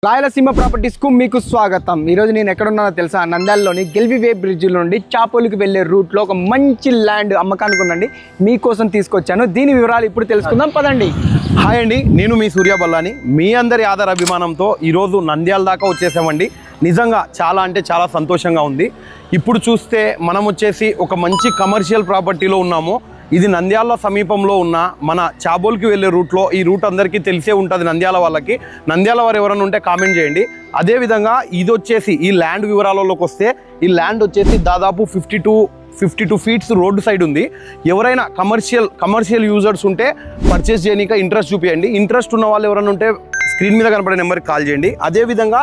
Rayalaseema properties కు మీకు స్వాగతం. ఈరోజు నేను ఎక్కడున్నానో తెలుసా? నంద్యాలలోని గెల్వివే బ్రిడ్జ్ నుండి చాపోలికి వెళ్లే రూట్ లో ఒక మంచి ల్యాండ్ అమ్మకానికి ఉందండి. మీకోసం తీసుకొచ్చాను. దీని వివరాలు ఇప్పుడు తెలుసుకుందాం, పదండి. హాయ్ అండి, నేను మీ సూర్య బల్లాని. మీ అందరి ఆధార అభిమానంతో ఈరోజు నంద్యాల దాకా వచ్చేసామండి. నిజంగా చాలా అంటే చాలా సంతోషంగా ఉంది. ఇప్పుడు చూస్తే మనం వచ్చేసి ఒక మంచి కమర్షియల్ ప్రాపర్టీలో ఉన్నాము. ఇది నంద్యాల సమీపంలో ఉన్న మన చాబోల్కి వెళ్ళే రూట్లో. ఈ రూట్ అందరికీ తెలిసే ఉంటుంది నంద్యాల వాళ్ళకి. నంద్యాల వారు ఎవరైనా ఉంటే కామెంట్ చేయండి. అదేవిధంగా ఇది వచ్చేసి ఈ ల్యాండ్ వివరాలలోకి వస్తే, ఈ ల్యాండ్ వచ్చేసి దాదాపు 52 ఫీట్స్ రోడ్డు సైడ్ ఉంది. ఎవరైనా కమర్షియల్ యూజర్స్ ఉంటే పర్చేస్ చేయడానికి ఇంట్రెస్ట్ చూపించండి. ఇంట్రెస్ట్ ఉన్న వాళ్ళు ఎవరైనా ఉంటే స్క్రీన్ మీద కనపడే నెంబర్కి కాల్ చేయండి. అదేవిధంగా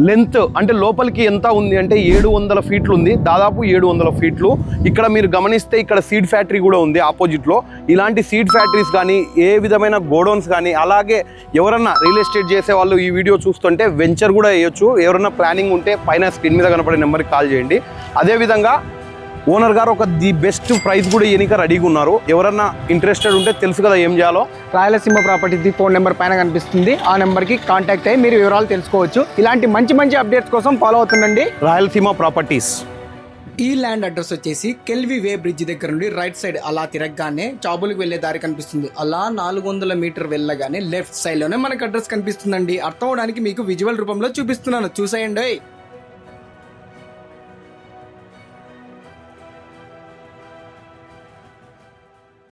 లెంత్ అంటే లోపలికి ఎంత ఉంది అంటే 700 ఫీట్లు ఉంది, దాదాపు 700 ఫీట్లు. ఇక్కడ మీరు గమనిస్తే ఇక్కడ సీడ్ ఫ్యాక్టరీ కూడా ఉంది ఆపోజిట్లో. ఇలాంటి సీడ్ ఫ్యాక్టరీస్ కానీ, ఏ విధమైన గోడౌన్స్ కానీ, అలాగే ఎవరన్నా రియల్ ఎస్టేట్ చేసే వాళ్ళు ఈ వీడియో చూస్తుంటే వెంచర్ కూడా వేయొచ్చు. ఎవరన్నా ప్లానింగ్ ఉంటే పైన స్క్రీన్ మీద కనపడే నెంబర్కి కాల్ చేయండి. అదేవిధంగా ఓనర్ గారు ఒక ది బెస్ట్ ప్రైస్ కూడా ఎన్నిక రెడీగా ఉన్నారు. ఎవరన్నా ఇంట్రెస్టెడ్ ఉంటే తెలుసు కదా ఏం చేయాలో. రాయలసీమ ప్రాపర్టీస్ ఫోన్ నెంబర్ పైన కనిపిస్తుంది. ఆ నెంబర్కి కాంటాక్ట్ అయ్యి మీరు వివరాలు తెలుసుకోవచ్చు. ఇలాంటి మంచి అప్డేట్స్ కోసం ఫాలో అవుతుండండి రాయలసీమ ప్రాపర్టీస్. ఈ ల్యాండ్ అడ్రస్ వచ్చేసి గెల్వివే బ్రిడ్జ్ దగ్గర నుండి రైట్ సైడ్ అలా తిరగగానే చాబులకు వెళ్లే దారి కనిపిస్తుంది. అలా 400 మీటర్ వెళ్ళగానే లెఫ్ట్ సైడ్ లోనే మనకు అడ్రస్ కనిపిస్తుందండి. అర్థం అవడానికి మీకు విజువల్ రూపంలో చూపిస్తున్నాను, చూసేయండి.